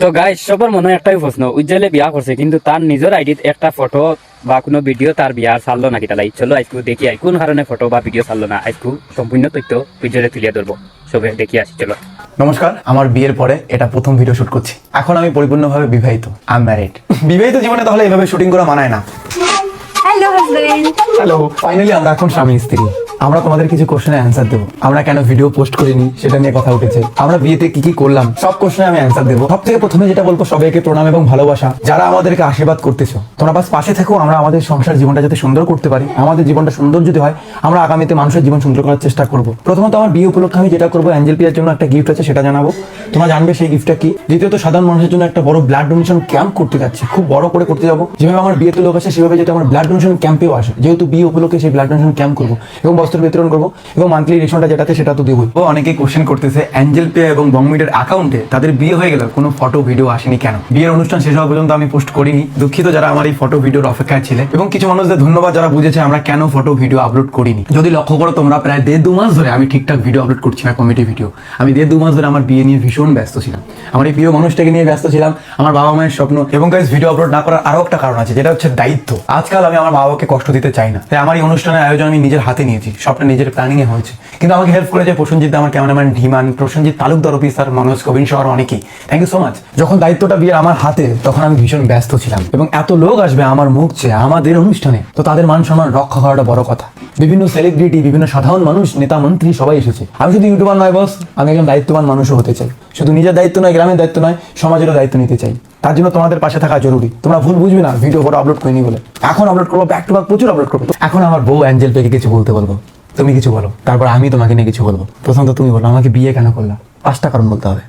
তো গাইস সবার মনে একটাই প্রশ্ন, উজ্জ্বলে বিয়া করছে কিন্তু তার নিজের আইডিতে একটা ফটো বা কোনো ভিডিও তার বিয়ার ছাড়লো নাকি তালাই। চলো আজকে দেখি কোন কারণে ফটো বা ভিডিও ছাড়লো না, আজকে সম্পূর্ণ তথ্য উজ্জ্বলে তুলিয়ে ধরবো। সবে দেখি আসি চলো। নমস্কার, আমার বিয়ের পরে এটা প্রথম ভিডিও শুট করছি। এখন আমি পরিপূর্ণভাবে বিবাহিত, আই এম ম্যারিড। বিবাহিত জীবনে তাহলে এইভাবে শুটিং করা মানায় না। Hello husband. হ্যালো, ফাইনালি আমরা এখন স্বামী স্ত্রী। আমরা তোমাদের কিছু কোশ্চেনে অ্যান্সার দেবো। আমরা কেন ভিডিও পোস্ট করিনি সেটা নিয়ে কথা উঠেছে। আমরা বিয়েতে কি কি করলাম সব কোশ্চেনে আমি অ্যান্সার দেবো। সব থেকে প্রথমে যেটা বলবো, সবাইকে প্রণাম এবং ভালোবাসা। যারা আমাদেরকে আশীর্বাদ করতেছো, তোমরা বাস পাশে থেকো। আমরা আমাদের সংসার জীবনটা যাতে সুন্দর করতে পারি, আমাদের জীবনটা সুন্দর যদি হয়, আমরা আগামীতে মানুষের জীবন সুন্দর করার চেষ্টা করবো। প্রথমত আমার বিয়ে উপলক্ষে আমি যেটা করবো, অ্যাঞ্জেল পিয়ার জন্য একটা গিফট আছে, সেটা জানাবো। তোমরা জানবে সেই গিফটটা কি। দ্বিতীয়ত, সাধারণ মানুষের জন্য একটা বড় ব্লাড ডোনেশন ক্যাম্প করতে যাচ্ছি, খুব বড় করে করতে যাবো। যেভাবে আমার বিয়েতে লোক আসে সেভাবে যেটা আমার ব্লাড ডোনেশন ক্যাম্পেও আসে। যেহেতু বিয়ে উপলক্ষে সেই ব্লাড ডোনেশন ক্যাম্প করবো এবং বস্ত্র বিতরণ করবো এবং মান্থলি রেশনটা যেটাতে সেটা তো দেবো। অনেকেই কোশ্চেন করতেছে, অ্যাঞ্জেল পে এবং বংমিডের অ্যাকাউন্টে তাদের বিয়ে হয়ে গেল, কোনো ফটো ভিডিও আসেনি কেন? বিয়ের অনুষ্ঠান শেষ হওয়া পর্যন্ত আমি পোস্ট করিনি। দুঃখিত যারা আমার এই ফটো ভিডিওর অপেক্ষায় ছিলে, এবং কিছু মানুষদের ধন্যবাদ যারা বুঝেছে আমরা কেন ফটো ভিডিও আপলোড করিনি। যদি লক্ষ্য করো তোমরা, প্রায় 1.5-2 মাস ধরে আমি ঠিকঠাক ভিডিও আপলোড করছি না, কমেডি ভিডিও। আমি 1.5-2 মাস ধরে আমার বিয়ে নিয়ে ভীষণ ব্যস্ত ছিলাম, আমার এই প্রিয় মানুষটাকে নিয়ে ব্যস্ত ছিলাম, আমার বাবা মায়ের স্বপ্ন। এবং গাইস, ভিডিও আপলোড না করার আরো একটা কারণ আছে, যেটা হচ্ছে দায়িত্ব। আজকাল আমি আমার বাবাকে কষ্ট দিতে চাই না, তাই আমার এই অনুষ্ঠানের আয়োজন আমি নিজের হাতে নিয়েছি, সবটা নিজের প্ল্যানিং এ হয়েছে। কিন্তু আমাকে হেল্প করেছে প্রসেনজিৎ, আমার ক্যামেরাম্যান ধীমান, প্রসেনজিৎ তালুকদার অফিসার, মনোজ কবিন সহ অনেকেই। Thank you so much. যখন দায়িত্বটা বিয়ে আমার হাতে, তখন আমি ভীষণ ব্যস্ত ছিলাম। এবং এত লোক আসবে আমার মুখ চেয়ে আমাদের অনুষ্ঠানে, তো তাদের মান সম্মান রক্ষা করাটা বড় কথা। বিভিন্ন সেলিব্রিটি, বিভিন্ন সাধারণ মানুষ, নেতা মন্ত্রী সবাই এসেছে। আমি শুধু ইউটিউবার নয় বস, আমি একজন দায়িত্ববান মানুষও হতে চাই। শুধু নিজের দায়িত্ব নয়, গ্রামের দায়িত্ব নয়, সমাজেরও দায়িত্ব নিতে চাই। তার জন্য তোমাদের পাশে থাকা জরুরি। তোমরা ভুল বুঝবে না ভিডিও ফটো আপলোড করিনি বলে। এখন আপলোড করবো, ব্যাক টু ব্যাক প্রচুর আপলোড করবো। এখন আমার বউ অ্যাঞ্জেল পেকে কিছু বলতে বলবো, তুমি কিছু বলো, তারপর আমি তোমাকে নিয়ে কিছু বলবো। প্রথমত তুমি বলো, আমাকে বিয়ে কেন করলা? 5টা কারণ বলতে হবে।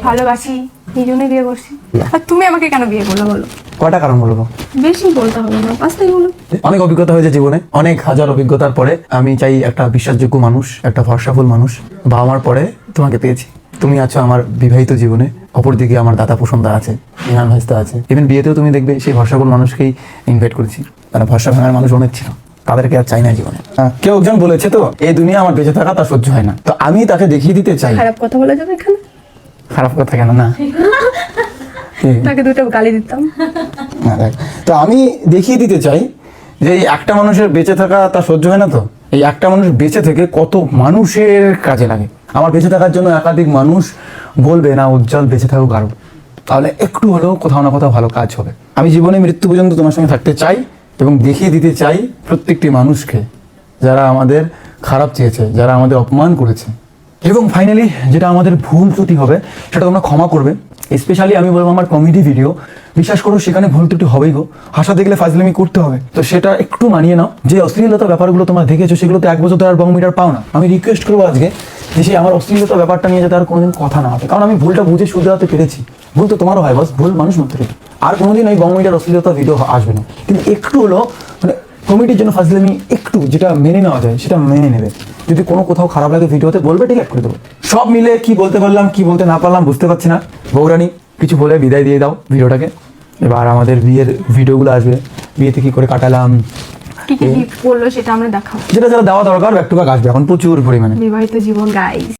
ভালোবাসি, এই জন্যই বিয়ে করছি। আর তুমি আমাকে কেন বিয়ে করলে বলো? কয়টা কারণ বলবো? বেশি বলতে হবে না, 5টাই বলো। অনেক অভিজ্ঞতা হয়েছে জীবনে, অনেক হাজার অভিজ্ঞতার পরে আমি চাই একটা বিশ্বাসযোগ্য মানুষ, একটা ভরসাফুল মানুষ। বাবা মার পরে তোমাকে পেয়েছি। তুমি আছো আমার বিবাহিত জীবনে। অপরদিকে আমার দাদা প্রসন্দা আছে, ইহান ভাইস্তা আছে। ইভেন বিয়েতেও তুমি দেখবে সেই ভরসাফুল মানুষকেই ইনভাইট করেছি। তারা ভরসা ভাঙার মানুষ অনেক ছিল, তাদেরকে আর চাই না জীবনে। কেউ একজন বলেছে তো, এই দুনিয়া আমার বেঁচে থাকা তার সহ্য হয় না, তো আমি তাকে দেখিয়ে দিতে চাই। খারাপ কথা বলে যাবে এখানে? খারাপ কথা কেন না? তাকে দুটো গালি দিতাম। না, দেখ, তো আমি দেখিয়ে দিতে চাই যে এই একটা মানুষের বেঁচে থাকা তার সহ্য হয় না, তো এই একটা মানুষ বেঁচে থেকে কত মানুষের কাজে লাগে। আমার বেঁচে থাকার জন্য একাধিক মানুষ বলবে না উজ্জ্বল বেঁচে থাকুক আরো, তাহলে একটু হলেও কোথাও না কোথাও ভালো কাজ হবে। আমি জীবনে মৃত্যু পর্যন্ত তোমার সঙ্গে থাকতে চাই এবং দেখিয়ে দিতে চাই প্রত্যেকটি মানুষকে যারা আমাদের খারাপ চেয়েছে, যারা আমাদের অপমান করেছে। এবং ফাইনালি যেটা আমাদের ভুল ত্রুটি হবে সেটা তোমরা ক্ষমা করবে। স্পেশালি আমি বলবো আমার কমেডি ভিডিও, বিশ্বাস করো সেখানে ভুল ত্রুটি হবেই গো। হাসা দেখলে ফাজলামি করতে হবে, তো সেটা একটু মানিয়ে নাও। যে অশ্লীলতা ব্যাপারগুলো তোমরা দেখেছো সেগুলো তো 1 বছর ধরে আর বংমিটার পাও না। আমি রিকোয়েস্ট করবো আজকে যে সেই আমার অশ্লীলতা ব্যাপারটা নিয়ে যাতে আর কোনোদিন কথা না হবে, কারণ আমি ভুলটা বুঝে শুধরাতে পেরেছি। ভুল তো তোমারও হয় বস, ভুল মানুষ মাত্র। আর কোনোদিন ওই বংমিটার অশ্লীলতা ভিডিও আসবে না, কিন্তু একটু হলো মানে কমিটির জন্য ফাজলামি একটু যেটা মেনে নেওয়া যায় সেটা মেনে নেবে। যদি কোনো কোথাও খারাপ লাগে ভিডিওতে বলবে, ডিলিট করে দেবো। সব মিলে কি বলতে পারলাম কি বলতে না পারলাম বুঝতে পারছি না। বৌরানী কিছু বলে বিদায় দিয়ে দাও ভিডিওটাকে। এবার আমাদের বিয়ের ভিডিওগুলো আসবে, বিয়েতে কি করে কাটালাম, কি কি গিফট বললো সেটা আমরা দেখাবো। যেটা যারা দেওয়া দরকার ব্যাক টু ব্যাক আসবে এখন প্রচুর পরিমাণে। বিবাহিত জীবন গাইস।